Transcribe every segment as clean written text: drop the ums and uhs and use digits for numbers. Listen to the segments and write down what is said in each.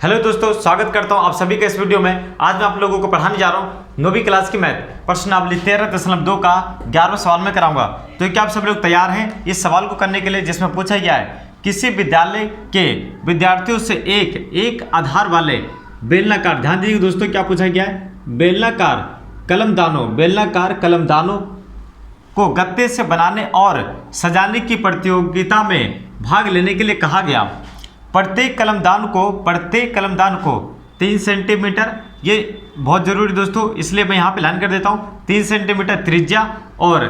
Hello दोस्तों, स्वागत करता हूं आप सभी का इस वीडियो में। आज मैं आप लोगों को पढ़ाने जा रहा हूं 9वीं क्लास की मैथ प्रश्नावली 13.2 का 11वां सवाल में कराऊंगा। तो क्या आप सब लोग तैयार हैं इस सवाल को करने के लिए, जिसमें पूछा गया है किसी विद्यालय के विद्यार्थियों से एक आधार वाले बेलनाकार, ध्यान दीजिए दोस्तों क्या पूछा गया है, बेलनाकार कलमदानों को गत्ते से बनाने और सजाने की प्रतियोगिता में भाग लेने के लिए कहा गया। प्रत्येक कलमदान को 3 सेंटीमीटर, ये बहुत जरूरी दोस्तों, इसलिए मैं यहाँ पे लाइन कर देता हूँ, 3 सेंटीमीटर त्रिज्या और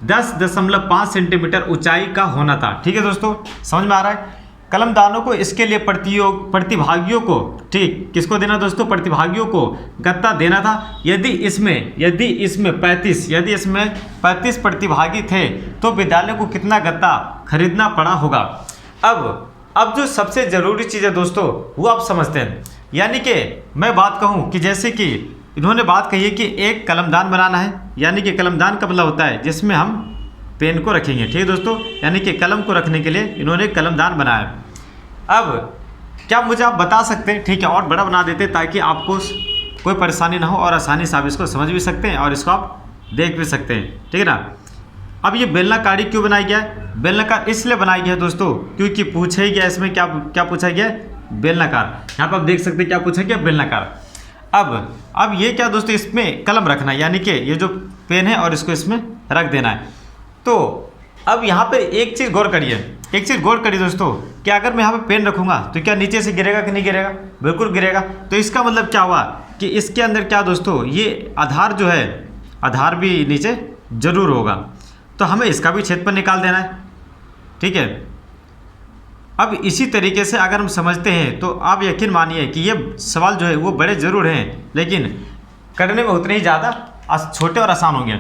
10.5 सेंटीमीटर ऊंचाई का होना था। ठीक है दोस्तों, समझ में आ रहा है। कलमदानों को इसके लिए प्रतिभागियों को, ठीक किसको देना दोस्तों, प्रतिभागियों को गत्ता देना था। यदि इसमें 35 प्रतिभागी थे तो विद्यालय को कितना गत्ता खरीदना पड़ा होगा। अब जो सबसे ज़रूरी चीज़ है दोस्तों वो आप समझते हैं। यानी कि मैं बात कहूँ कि जैसे कि इन्होंने बात कही है कि एक कलमदान बनाना है, यानी कि कलमदान का मतलब होता है जिसमें हम पेन को रखेंगे। ठीक है दोस्तों, यानी कि कलम को रखने के लिए इन्होंने कलमदान बनाया। अब क्या मुझे आप बता सकते हैं, ठीक है, और बड़ा बना देते ताकि आपको कोई परेशानी ना हो और आसानी से आप इसको समझ भी सकते हैं और इसको आप देख भी सकते हैं। ठीक है ना। अब ये बेलनाकारी क्यों बनाया गया है? बेलनाकार इसलिए बनाया गया है दोस्तों क्योंकि पूछा ही गया इसमें क्या पूछा गया है, बेलनाकार। यहाँ पर आप देख सकते हैं क्या पूछा गया, बेलनाकार। अब ये क्या दोस्तों, इसमें कलम रखना है, यानी कि ये जो पेन है और इसको इसमें रख देना है। तो अब यहाँ पे एक चीज़ गौर करिए दोस्तों, कि अगर मैं यहाँ पे पेन रखूँगा तो क्या नीचे से गिरेगा कि नहीं गिरेगा? बिल्कुल गिरेगा। तो इसका मतलब क्या हुआ कि इसके अंदर क्या दोस्तों, ये आधार जो है, आधार भी नीचे जरूर होगा। तो हमें इसका भी क्षेत्रफल निकाल देना है। ठीक है। अब इसी तरीके से अगर हम समझते हैं तो आप यकीन मानिए कि ये सवाल जो है वो बड़े ज़रूर हैं, लेकिन करने में उतने ही ज़्यादा छोटे और आसान होंगे।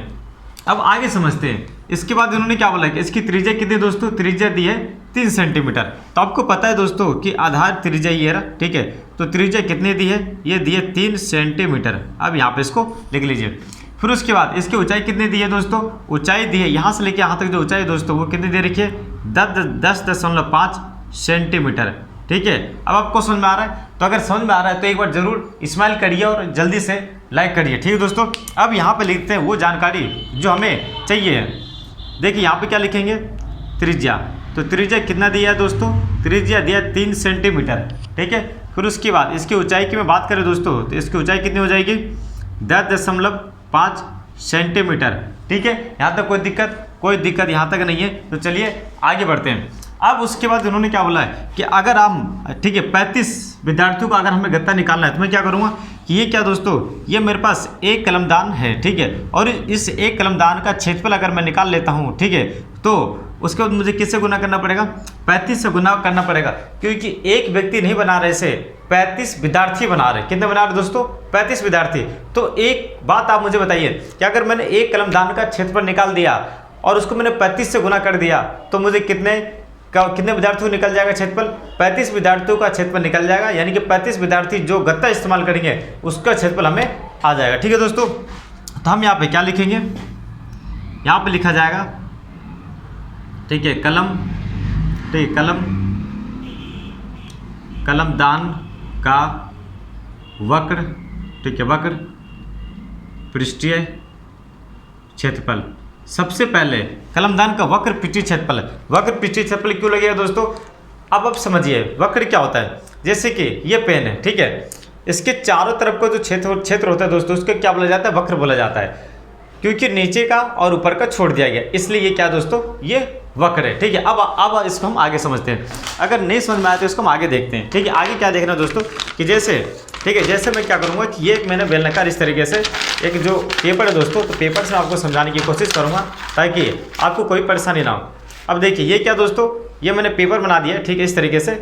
अब आगे समझते हैं। इसके बाद इन्होंने क्या बोला कि इसकी त्रिज्या कितनी दोस्तों, त्रिज्या दी है 3 सेंटीमीटर। तो आपको पता है दोस्तों कि आधार त्रिज्या ये रहा। ठीक है, तो त्रिज्या कितनी दी है, ये दी है 3 सेंटीमीटर। अब यहाँ पे इसको लिख लीजिए। फिर उसके बाद इसकी ऊंचाई कितनी दी है दोस्तों, ऊंचाई दी है यहाँ से लेके यहाँ तक जो ऊंचाई दोस्तों वो कितनी दे रखी है, 10.5 सेंटीमीटर। ठीक है। अब आपको समझ में आ रहा है? तो अगर समझ में आ रहा है तो एक बार जरूर स्माइल करिए और जल्दी से लाइक करिए। ठीक है दोस्तों। अब यहाँ पे लिखते हैं वो जानकारी जो हमें चाहिए है। देखिए यहाँ पे क्या लिखेंगे, त्रिज्या। तो त्रिज्या कितना दिया है दोस्तों, त्रिज्या दिया 3 सेंटीमीटर। ठीक है। फिर उसके बाद इसकी ऊंचाई की मैं बात करें दोस्तों तो इसकी ऊंचाई कितनी हो जाएगी, 10.5 सेंटीमीटर। ठीक है, यहाँ तक कोई दिक्कत यहाँ तक नहीं है। तो चलिए आगे बढ़ते हैं। अब उसके बाद उन्होंने क्या बोला है कि अगर हम, ठीक है, 35 विद्यार्थियों का अगर हमें गत्ता निकालना है तो मैं क्या करूँगा कि ये क्या दोस्तों, ये मेरे पास एक कलमदान है। ठीक है, और इस एक कलमदान का क्षेत्रफल अगर मैं निकाल लेता हूँ, ठीक है, तो उसके बाद मुझे किससे गुना करना पड़ेगा, 35 से गुना करना पड़ेगा, क्योंकि एक व्यक्ति नहीं बना रहे, इसे 35 विद्यार्थी बना रहे। कितने बना रहे दोस्तों, 35 विद्यार्थी। तो एक बात आप मुझे बताइए कि अगर मैंने एक कलमदान का क्षेत्रफल निकाल दिया और उसको मैंने 35 से गुना कर दिया तो मुझे कितने विद्यार्थियों को निकल जाएगा क्षेत्रफल, 35 विद्यार्थियों का क्षेत्रफल निकल जाएगा। यानी कि 35 विद्यार्थी जो गत्ता इस्तेमाल करेंगे उसका क्षेत्रफल हमें आ जाएगा। ठीक है दोस्तों। तो हम यहाँ पे क्या लिखेंगे, यहाँ पे लिखा जाएगा, ठीक है, कलमदान का वक्र, ठीक है, वक्र पृष्ठीय क्षेत्रफल। सबसे पहले कलमदान का वक्र पृष्ठीय क्षेत्रफल क्यों लगेगा दोस्तों, अब आप समझिए वक्र क्या होता है। जैसे कि ये पेन है, ठीक है, इसके चारों तरफ का जो क्षेत्र होता है दोस्तों उसको क्या बोला जाता है, वक्र बोला जाता है, क्योंकि नीचे का और ऊपर का छोड़ दिया गया, इसलिए ये क्या दोस्तों, ये वक्र है। ठीक है। अब इसको हम आगे समझते हैं। अगर नहीं समझ में आया तो इसको हम आगे देखते हैं। ठीक है, आगे क्या देखना दोस्तों कि जैसे, ठीक है, जैसे मैं क्या करूँगा कि ये मैंने बेलनाकार इस तरीके से एक जो पेपर है दोस्तों, तो पेपर से आपको समझाने की कोशिश करूँगा ताकि आपको कोई परेशानी ना हो। अब देखिए ये क्या दोस्तों, ये मैंने पेपर बना दिया, ठीक है, इस तरीके से,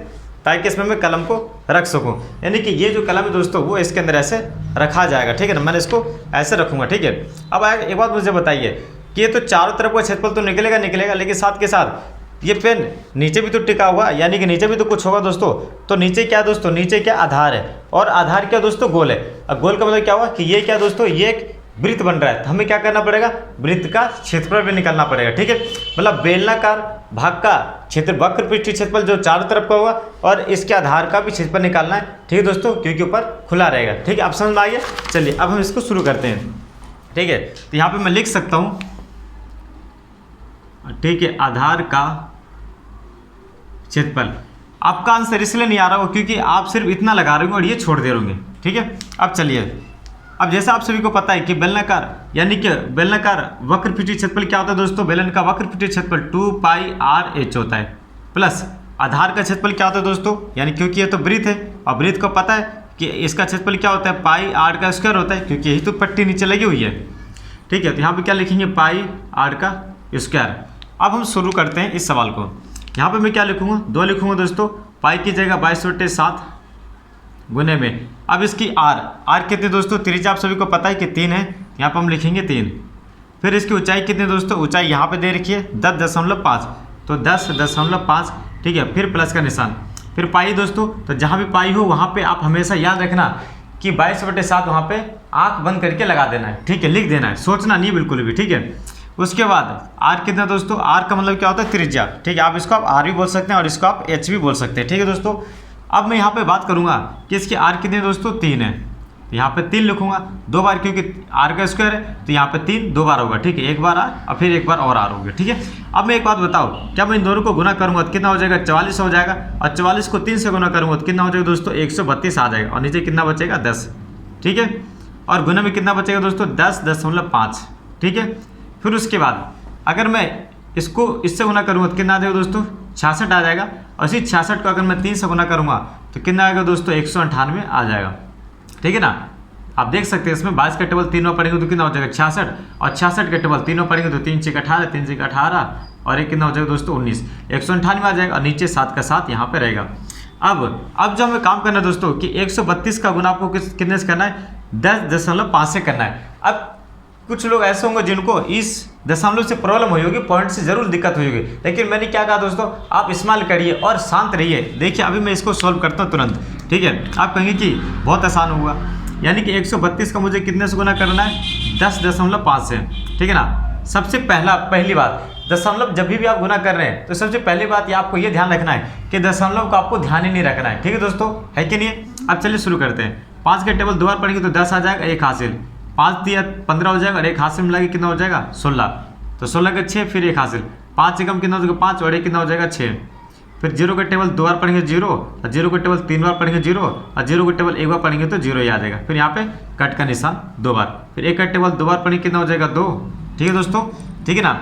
ताकि इसमें मैं कलम को रख सकूं। यानी कि ये जो कलम है दोस्तों वो इसके अंदर ऐसे रखा जाएगा। ठीक है ना, मैंने इसको ऐसे रखूँगा। ठीक है। अब एक बात मुझे बताइए कि ये तो चारों तरफ का क्षेत्रफल तो निकलेगा, लेकिन साथ के साथ ये पेन नीचे भी तो टिका हुआ, यानी कि नीचे भी तो कुछ होगा दोस्तों। तो नीचे क्या दोस्तों, नीचे क्या आधार है, और आधार क्या दोस्तों, गोल है। अब गोल का मतलब क्या हुआ कि ये क्या दोस्तों, ये एक वृत्त बन रहा है, तो हमें क्या करना पड़ेगा, वृत्त का क्षेत्रफल भी निकालना पड़ेगा। ठीक है, मतलब बेलनाकार भाग का क्षेत्र वक्र पृष्ठीय क्षेत्रफल जो चारों तरफ का होगा और इसके आधार का भी क्षेत्रफल निकालना है। ठीक है दोस्तों, क्योंकि ऊपर खुला रहेगा। ठीक है, अब समझ में आ गया। चलिए अब हम इसको शुरू करते हैं। ठीक है, तो यहाँ पे मैं लिख सकता हूँ, ठीक है, आधार का क्षेत्रफल। आपका आंसर इसलिए नहीं आ रहा होगा क्योंकि आप सिर्फ इतना लगा रहे होंगे और ये छोड़ दे रहे होंगे। ठीक है, अब चलिए, अब जैसा आप सभी को पता है कि बेलनाकार यानी कि बेलनाकार वक्र पृष्ठीय क्षेत्रफल क्या होता है दोस्तों, बेलन का वक्र पृष्ठीय क्षेत्रफल 2πr/h होता है, प्लस आधार का क्षेत्रफल क्या होता है दोस्तों, यानी क्योंकि ये तो वृत्त है और वृत्त को पता है कि इसका क्षेत्रफल क्या होता है, πr² होता है, क्योंकि यही तो पट्टी नीचे लगी हुई है। ठीक है, तो यहाँ पे क्या लिखेंगे, πr²। अब हम शुरू करते हैं इस सवाल को। यहाँ पे मैं क्या लिखूंगा, 2 लिखूंगा दोस्तों, पाई की जगह 22/7 गुने में। अब इसकी आर कितने दोस्तों, त्रिज्या आप सभी को पता है कि 3 है, यहाँ पर हम लिखेंगे 3। फिर इसकी ऊंचाई कितनी दोस्तों, ऊंचाई यहाँ पे दे रखी है 10.5, तो 10.5। ठीक है, फिर प्लस का निशान, फिर पाई दोस्तों, तो जहाँ भी पाई हो वहाँ पे आप हमेशा याद रखना कि 22/7 वहाँ पे आँख बंद करके लगा देना है। ठीक है, लिख देना है, सोचना नहीं बिल्कुल भी। ठीक है, उसके बाद आर कितना दोस्तों, आर का मतलब क्या होता है, त्रिज्या। ठीक है, आप इसको आप आर भी बोल सकते हैं और इसको आप एच भी बोल सकते हैं। ठीक है दोस्तों, अब मैं यहाँ पे बात करूँगा कि इसकी आर कितने दोस्तों, 3 है, तो यहाँ पे 3 लिखूंगा 2 बार, क्योंकि आर का स्क्वायर है तो यहाँ पे 3 2 बार होगा। ठीक है, एक बार आर और फिर एक बार और आर होगा। ठीक है, अब मैं एक बात बताओ, क्या मैं इन दोनों को गुना करूँगा तो कितना हो जाएगा, 44 हो जाएगा, और 44 को 3 से गुना करूँगा तो कितना हो जाएगा दोस्तों, 132 आ जाएगा, और नीचे कितना बचेगा, 10। ठीक है, और गुना में कितना बचेगा दोस्तों, 10.5। ठीक है, फिर उसके बाद अगर मैं इसको इससे गुना करूँगा तो कितना आ जाएगा दोस्तों, 66 आ जाएगा, और इसी 66 को अगर मैं 3 से गुना करूँगा तो कितना आएगा दोस्तों, 198 आ जाएगा। ठीक है ना, आप देख सकते हैं इसमें 22 का टेबल 3 पढ़ेंगे तो कितना हो जाएगा, 66, और 66 का टेबल 3 पढ़ेंगे तो 3 × 18, 3 × 18, और एक कितना हो जाएगा दोस्तों, 19, 198 आ जाएगा, और नीचे 7 का 7 यहाँ पे रहेगा। अब जो हमें काम करना है दोस्तों कि 132 का गुना आपको कितने से करना है, 10.5 से करना है। अब कुछ लोग ऐसे होंगे जिनको इस दशमलव से प्रॉब्लम हुई होगी, पॉइंट से जरूर दिक्कत हुई होगी, लेकिन मैंने क्या कहा दोस्तों, आप इस्तेमाल करिए और शांत रहिए। देखिए अभी मैं इसको सॉल्व करता हूँ तुरंत। ठीक है, आप कहेंगे कि बहुत आसान होगा, यानी कि 132 का मुझे कितने से गुना करना है, 10.5 से। ठीक है ना, सबसे पहली बात, दशमलव जब भी आप गुना कर रहे हैं तो सबसे पहली बात ये आपको ये ध्यान रखना है कि दशमलव का आपको ध्यान ही नहीं रखना है। ठीक है दोस्तों, है कि नहीं। अब चलिए शुरू करते हैं। 5 के टेबल 2 बार पढ़ेंगे तो 10 आ जाएगा, 1 हासिल, 5 दिया 15 हो जाएगा, और 1 हासिल मिला के कितना हो जाएगा, 16, तो 16 का 6, फिर 1 हासिल, 5 से कम कितना हो जाएगा, 5, और 1 कितना हो जाएगा, 6। फिर 0 का टेबल 2 बार पढ़ेंगे 0, और 0 का टेबल 3 बार पढ़ेंगे 0, और 0 का टेबल 1 बार पढ़ेंगे तो 0 ही आ जाएगा। फिर यहाँ पे कट का निशान 2 बार, फिर 1 का टेबल 2 बार पढ़ेंगे कितना हो जाएगा, 2। ठीक है दोस्तों, ठीक है ना।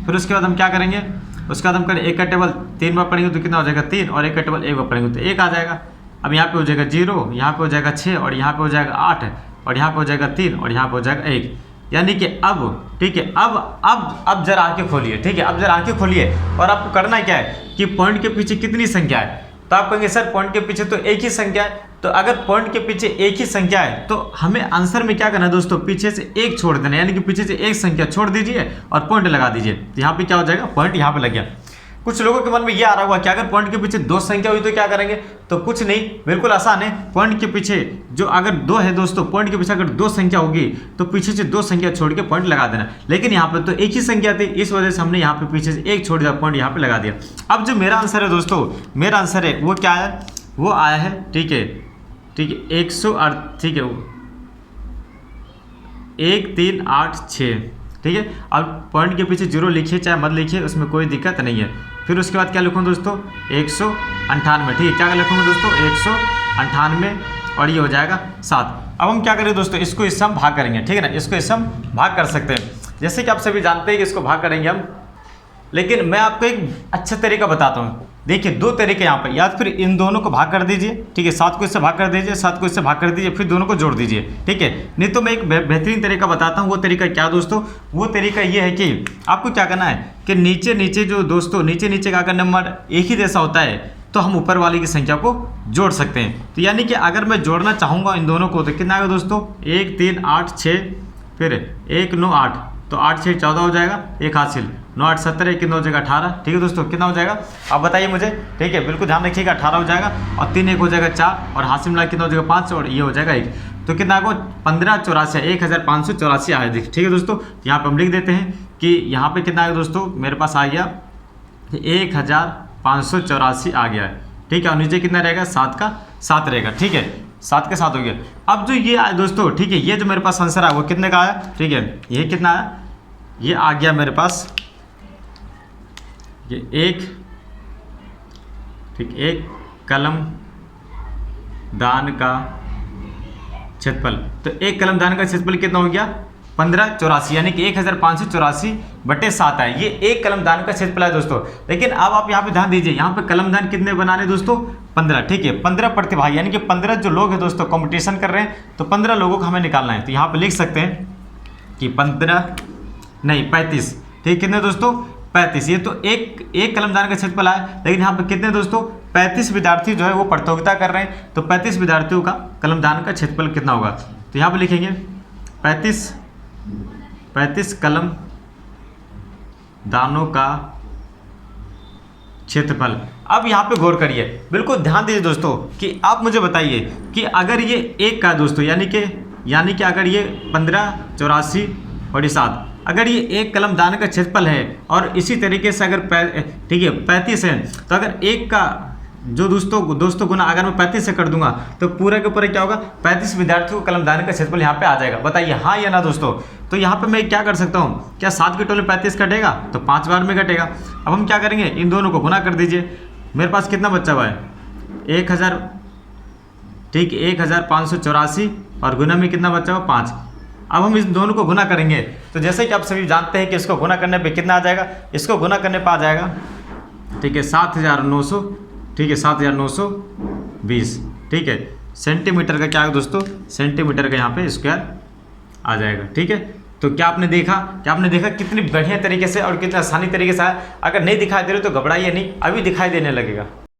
फिर उसके बाद हम क्या करेंगे, उसके बाद हम करें 1 का टेबल 3 बार पढ़ेंगे तो कितना हो जाएगा, 3, और 1 का टेबल 1 बार पढ़ेंगे तो 1 आ जाएगा। अब यहाँ पे हो जाएगा 0, यहाँ पे हो जाएगा 6, और यहाँ पे हो जाएगा 8, और यहाँ पे हो जाएगा 3, और यहाँ पे हो जाएगा 1। यानी कि अब ठीक है, अब जरा आंखें खोलिए। ठीक है, अब जरा आंखें खोलिए, और आपको करना क्या है कि पॉइंट के पीछे कितनी संख्या है, तो आप कहेंगे सर पॉइंट के पीछे तो एक ही संख्या है। तो अगर पॉइंट के पीछे एक ही संख्या है तो हमें आंसर में क्या करना है दोस्तों, पीछे से एक छोड़ देना, यानी कि पीछे से एक संख्या छोड़ दीजिए और पॉइंट लगा दीजिए। तो यहाँ पे क्या हो जाएगा, पॉइंट यहाँ पे लग गया। कुछ लोगों के मन में ये आ रहा होगा कि अगर पॉइंट के पीछे 2 संख्या हुई तो क्या करेंगे, तो कुछ नहीं, बिल्कुल आसान है। पॉइंट के पीछे जो अगर 2 है दोस्तों, पॉइंट के पीछे अगर 2 संख्या होगी तो पीछे से 2 संख्या छोड़ के पॉइंट लगा देना। लेकिन यहाँ पे तो एक ही संख्या थी, इस वजह से हमने यहाँ पे पीछे से एक छोड़ दिया, पॉइंट यहाँ पे लगा दिया। अब जो मेरा आंसर है दोस्तों, मेरा आंसर है वो क्या है, वो आया है, ठीक है 108, ठीक है 1386। ठीक है, अब पॉइंट के पीछे 0 लिखिए चाहे मत लिखिए, उसमें कोई दिक्कत नहीं है। फिर उसके बाद क्या लिखूँ दोस्तों, 198। ठीक है, क्या लिखूँगा दोस्तों, 198, और ये हो जाएगा 7। अब हम क्या करें दोस्तों, इसको इससे हम भाग करेंगे। ठीक है ना, इसको इससे हम भाग कर सकते हैं, जैसे कि आप सभी जानते हैं कि इसको भाग करेंगे हम। लेकिन मैं आपको एक अच्छा तरीका बताता हूँ। देखिए 2 तरीके यहाँ पर, या फिर इन दोनों को भाग कर दीजिए, ठीक है, 7 को इससे भाग कर दीजिए, 7 को इससे भाग कर दीजिए, फिर दोनों को जोड़ दीजिए। ठीक है, नहीं तो मैं एक बेहतरीन तरीका बताता हूँ। वो तरीका क्या दोस्तों, वो तरीका ये है कि आपको क्या करना है कि नीचे नीचे जो दोस्तों नीचे का अगर नंबर एक ही जैसा होता है तो हम ऊपर वाली की संख्या को जोड़ सकते हैं। तो यानी कि अगर मैं जोड़ना चाहूँगा इन दोनों को तो कितना आएगा दोस्तों, 1 3 8 6, फिर 1 9 8, तो 8 6 14 हो जाएगा, 1 हासिल, 9 8 17 कितना हो जाएगा 18। ठीक है दोस्तों, कितना हो जाएगा आप बताइए मुझे। ठीक है, बिल्कुल ध्यान रखिएगा, 18 हो जाएगा और 3 1 हो जाएगा 4 और हाथ से मिला कितना हो जाएगा 5 और ये हो जाएगा 1। तो कितना आएगा 1584 1584 आया। ठीक है दोस्तों, यहाँ पे हम लिख देते हैं कि यहाँ पे कितना आएगा दोस्तों, मेरे पास आ गया 1584 आ गया है। ठीक है, और नीचे कितना रहेगा 7 का 7 रहेगा। ठीक है, 7 का 7 हो गया। अब जो ये आया दोस्तों, ठीक है, ये जो मेरे पास आंसर आया वो कितने का आया। ठीक है, ये कितना आया, ये आ गया मेरे पास ये 1, ठीक, 1 कलम दान का क्षेत्रफल। तो 1 कलम दान का क्षेत्रफल कितना हो गया 1584, यानी कि 1584/7 है। ये 1 कलम दान का क्षेत्रफल है दोस्तों। लेकिन अब आप यहाँ पे ध्यान दीजिए, यहाँ पे कलम दान कितने बनाने दोस्तों 15। ठीक है, 15 प्रतिभागी यानी कि 15 जो लोग हैं दोस्तों कंपटीशन कर रहे हैं, तो 15 लोगों को हमें निकालना है। तो यहाँ पे लिख सकते हैं कि 35। ठीक, कितने दोस्तों 35। ये तो एक कलमदान का क्षेत्रफल है, लेकिन यहाँ पे कितने दोस्तों 35 विद्यार्थी जो है वो प्रतियोगिता कर रहे हैं। तो 35 विद्यार्थियों का कलमदान का क्षेत्रफल कितना होगा। तो यहाँ पे लिखेंगे 35 कलम दानों का क्षेत्रफल। अब यहाँ पे गौर करिए, बिल्कुल ध्यान दीजिए दोस्तों कि आप मुझे बताइए कि अगर ये 1 का दोस्तों यानी कि अगर ये 1584/7 अगर ये 1 कलम दान का क्षेत्रफल है और इसी तरीके से अगर ठीक है 35 है, तो अगर 1 का जो दोस्तों गुना अगर मैं 35 से कर दूंगा तो पूरे के पूरे क्या होगा 35 विद्यार्थियों को कलम दान का क्षेत्रफल यहाँ पे आ जाएगा। बताइए हाँ या ना दोस्तों। तो यहाँ पे मैं क्या कर सकता हूँ, क्या 7 के टोले 35 कटेगा तो 5 बार में कटेगा। अब हम क्या करेंगे, इन दोनों को गुना कर दीजिए। मेरे पास कितना बच्चा हुआ है 1000, ठीक, 1584 और गुना में कितना बचा हुआ 5। अब हम इस दोनों को गुना करेंगे तो जैसे कि आप सभी जानते हैं कि इसको गुना करने पे कितना आ जाएगा, इसको गुना करने पे आ जाएगा, ठीक है 7900, ठीक है 7920। ठीक है, सेंटीमीटर का क्या है दोस्तों, सेंटीमीटर का यहाँ पे स्क्वायर आ जाएगा। ठीक है, तो क्या आपने देखा कितनी बढ़िया तरीके से और कितनी आसानी तरीके से आया। अगर नहीं दिखाई दे रहे तो घबराइए नहीं, अभी दिखाई देने लगेगा।